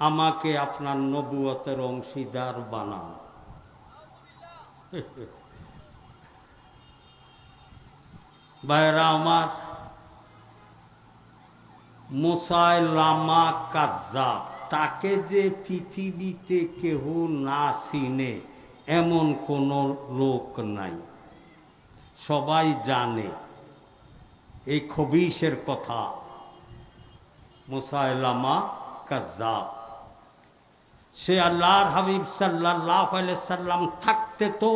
আমাকে আপনার নবুয়তের অংশীদার বানান। ভাইরা আমার, মুসাইলামা কাজ্জাব, তাকে যে পৃথিবীতে কেহ না চিনে এমন কোন লোক নাই। সবাই জানে এই খবিশের কথা। মুসাইলামা কাজ্জাব, সে আল্লাহর হাবিব সাল্লাল্লাহু আলাইহি সাল্লাম থাকতে তো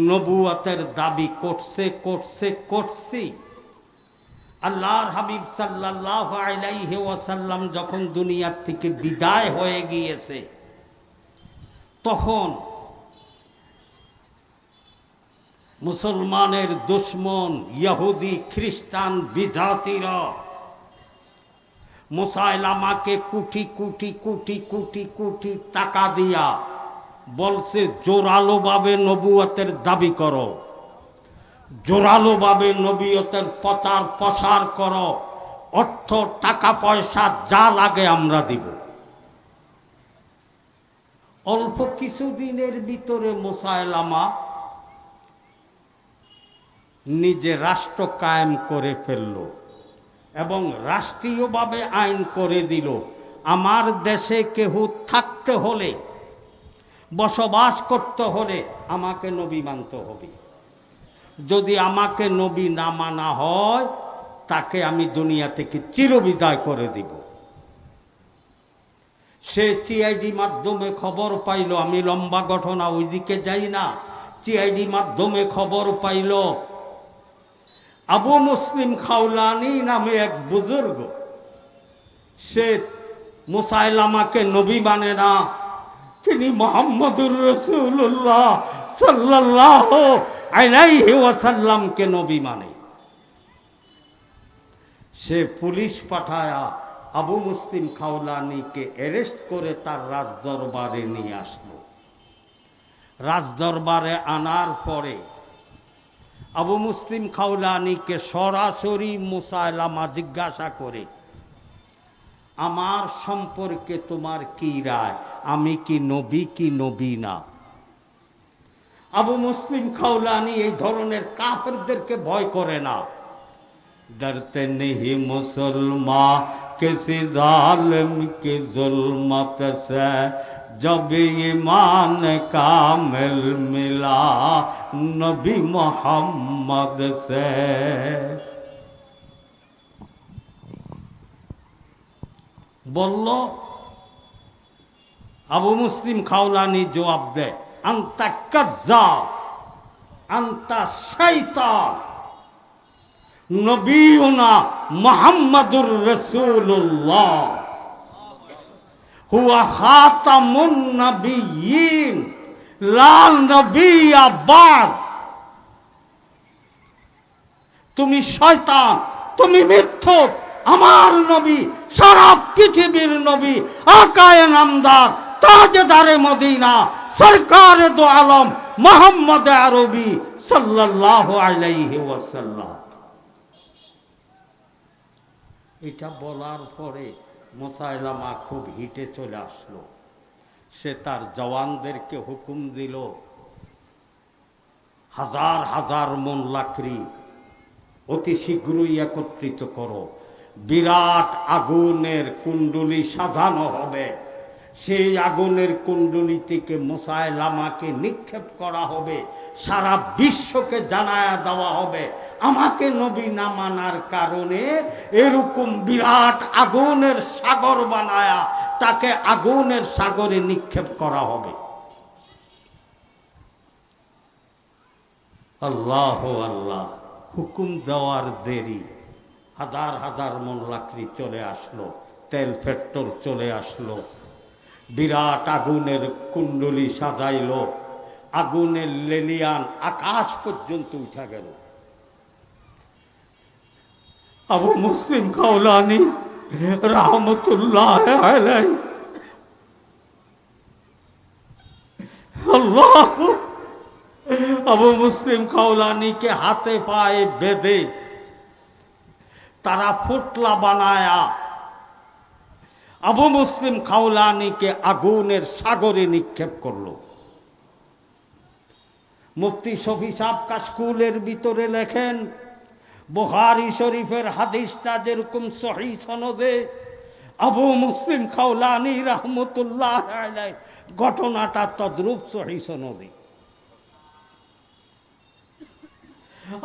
নবুয়তের দাবি করছে। আল্লাহর হাবিব সাল্লাল্লাহু আলাইহি ওয়াসাল্লাম যখন দুনিয়ার থেকে বিদায় হয়ে গিয়েছে, তখন মুসলমানের দুশমন ইহুদি খ্রিস্টান বিজাতিরা মুসাইলামাকে কোটি কোটি কোটি কোটি কোটি টাকা দিয়া বলছে, জোরালোভাবে নবুয়তের দাবি করো, জোরালোভাবে নবুয়তের প্রচার প্রসার করো, অর্থ টাকা পয়সা যা লাগে আমরা দিব। অল্প কিছুদিনের ভিতরে মুসাইলামা নিজে রাষ্ট্র কায়েম করে ফেলল এবং রাষ্ট্রীয়ভাবে আইন করে দিল, আমার দেশে কেহ থাকতে হলে, বসবাস করতে হলে আমাকে নবী মানতে হবে। যদি আমাকে নবী না মানা হয়, তাকে আমি দুনিয়া থেকে চিরবিদায় করে দিব। সে সিআইডি মাধ্যমে খবর পাইল, আমি লম্বা ঘটনা ওইদিকে যাই না, সিআইডি মাধ্যমে খবর পাইল আবু মুসলিম খাওলানি নামে এক বুজুর্গ, সে মুসাইলামাকে নবী মানে না, তিনি মুহাম্মদুর রাসূলুল্লাহ সাল্লাল্লাহু আলাইহি ওয়াসাল্লামকে নবী মানে। সে পুলিশ পাঠায়া আবু মুসলিম খাওলানিকে অ্যারেস্ট করে তার রাজদরবারে নিয়ে আসলো। রাজদরবারে আনার পরে আবু মুসলিম খাওলানিকে সরাসরি মুসাইলামা জিজ্ঞাসা করে, আমার সম্পর্কে তোমার কি রায়, আমি কি নবী না? আবু মুসলিম খাওলানি এই ধরনের কাফেরদেরকে ভয় করে না। डरते नहीं मुसलमान किसी जालिम की जुल्मत से, जब ईमान कामिल मिला नबी मोहम्मद से। বলল, আবু মুসলিম খাওলানি জবাব দেয়, আনতা কাজ্জাব, আনতা শাইতান, নবীনা মুহাম্মাদুর রাসূলুল্লাহ হুয়া খাতামুন নবিয়্যিন লা নবিয়্যা বাদ। তুমি শয়তান, তুমি মিথ্যুক, আমার নবী সারা পৃথিবীর নবী, আকায়ে নামদার, তাজদারে মদিনা, সরকারে দো আলম মুহাম্মদ আরবি সাল্লাল্লাহু আলাইহি ওয়াসাল্লাম। এটা বলার পরে মুসাইলামা খুব হিটে চলে আসলো। সে তার জওয়ানদেরকে হুকুম দিল, হাজার হাজার মন লাকড়ি অতি শীঘ্রই একত্রিত করো, বিরাট আগুনের কুণ্ডলী সাজানো হবে, সেই আগুনের কুণ্ডলী থেকে মুসাইলামাকে নিক্ষেপ করা হবে, সারা বিশ্বকে জানায়া দেওয়া হবে আমাকে নবী না মানার কারণে এরকম বিরাট আগুনের সাগর বানায়া তাকে আগুনের সাগরে নিক্ষেপ করা হবে। আল্লাহ আল্লাহ, হুকুম দেওয়ার দেরি, হাজার হাজার মন লাকড়ি চলে আসলো, তেল পেট্রোল চলে আসলো, বিরাট আগুনের কুণ্ডলী সাজাইল, আগুনের লেলিয়ান আকাশ পর্যন্ত উঠা গেল। আবু মুসলিম খাওলানি রাহমাতুল্লাহ আলাইহি আল্লাহ, আবু মুসলিম খাওলানিকে হাতে পায়ে বেঁধে তারা ফুটলা বানায়া আবু মুসলিম খাওলানিকে আগুনের সাগরে নিক্ষেপ করলো। মুফতি শফি সাহেব কাশকুলের ভিতরে লেখেন, বুখারী শরীফের হাদিসটা যেরকম সহিহ সনদে, আবু মুসলিম খাওলানি রাহমাতুল্লাহ আলাইহি ঘটনাটা তদ্রূপ সহিহ সনদে।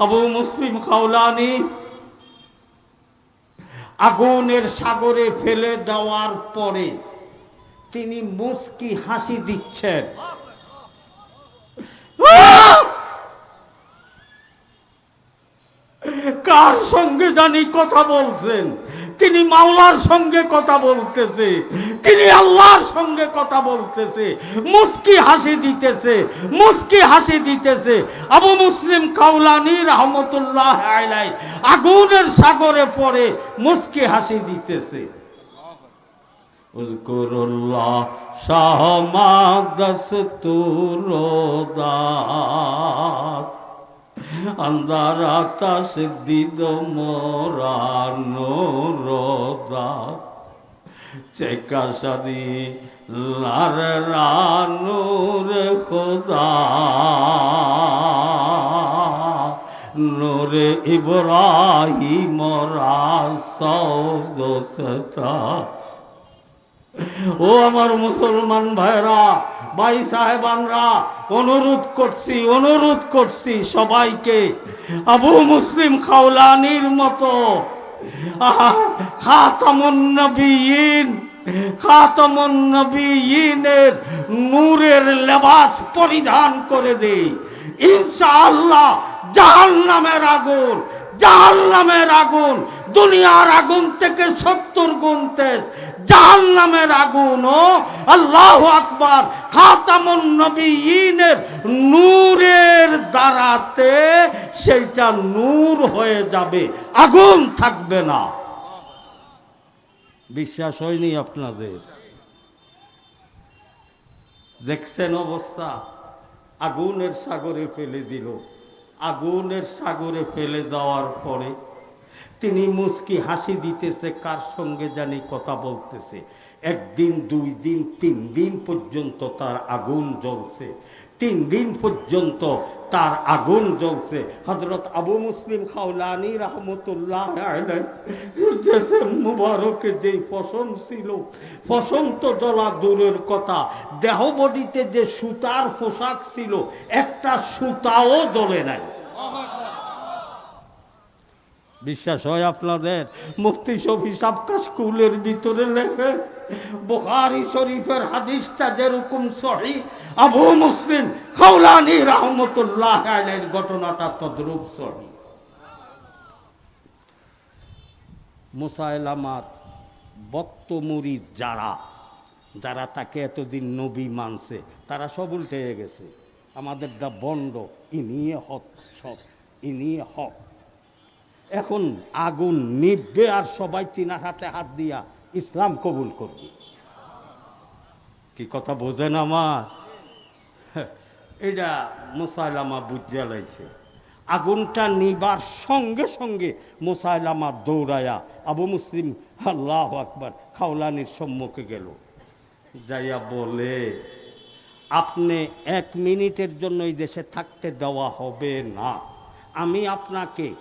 আবু মুসলিম খাওলানি আগুনের সাগরে ফেলে দেওয়ার পরে তিনি মুচকি হাসি দিচ্ছেন। কার সঙ্গে জানি কথা বলছেন? তিনি মাওলার সঙ্গে কথা বলতেছে, তিনি আল্লাহর সঙ্গে কথা বলতেছে, মুচকি হাসি দিতেছে, মুচকি হাসি দিতেছে। আবু মুসলিম খাওলানি রাহমাতুল্লাহ আলাইহি আগুনের সাগরে পড়ে মুচকি হাসি দিতেছে। উযকুরুল্লাহ শাহমা দস্তুরদাত আন্দারা তাসদিদ মোরানো রোদা চেকা সাদি লার রানুর খোদা নূরে ইব্রাহিম রাসৌদসতা। ও আমার মুসলমান ভাইরা, ভাই সাহেবানরা, অনুরোধ করছি সবাইকে, আবু মুসলিম খাওলানির মতো খাতামুন নবিয়্যিনের নূরের লেবাস পরিধান করে দেই, ইনশাআল্লাহ জাহান্নামের আগুন দুনিয়ার আগুন থেকে 70 গুণ তেজ। জাহান্নামের আগুন ও আল্লাহু আকবার খাতামুন নবিয়্যিনের নূরের দ্বারাতে সেটা নূর হয়ে যাবে, আগুন থাকবে না। বিশ্বাস হয়নি আপনাদের? দেখছেন অবস্থা? আগুনের সাগরে ফেলে দিল। আগুনের সাগরে ফেলে দেওয়ার পরে তিনি মুচকি হাসি দিতেছে, কার সঙ্গে জানি কথা বলতেছে। 1 দিন 2 দিন 3 দিন পর্যন্ত তার আগুন জ্বলছে, 3 দিন পর্যন্ত তার আগুন জ্বলছে। হযরত আবু মুসলিম খাওলানি রাহমাতুল্লাহ আলাইহি জেসে মুবারকে যেই পশম ছিল, পশম তো জ্বলা দূরের কথা, দেহ বডিতে যে সুতার পোশাক ছিল একটা সুতাও জ্বলে নাই। বিশ্বাস হয় আপনাদের? মুফতি শফি সাহেব কাশকুলের ভিতরে লেখেন, বুখারী শরীফের হাদিসটা যেরকম সহিহ, আবু মুসলিম খাওলানি রাহমাতুল্লাহ আলাইহির ঘটনাটা তদ্রূপ সহিহ। মুসাইলামার ভক্ত মুরিদ যারা তাকে এতদিন নবী মানছে, তারা সব উল্টে গেছে। আমাদেরটা বন্ড, ইনিয়ে হক, সব ইনিয়ে হক। এখন আগুন নিভবে আর সবাই তিনার হাতে হাত দিয়া ইসলাম কবুল করবে। কি কথা বোঝেন আমার? এটা মুসাইলামা বুঝিয়া লাইছে। আগুনটা নিবার সঙ্গে সঙ্গে মুসাইলামা দৌড়ায়া আবু মুসলিম আল্লাহু আকবার খাওলানির সম্মুখে গেল, যাইয়া বলে, আপনি 1 মিনিটের জন্য এই দেশে থাকতে দেওয়া হবে না। আমি আপনাকে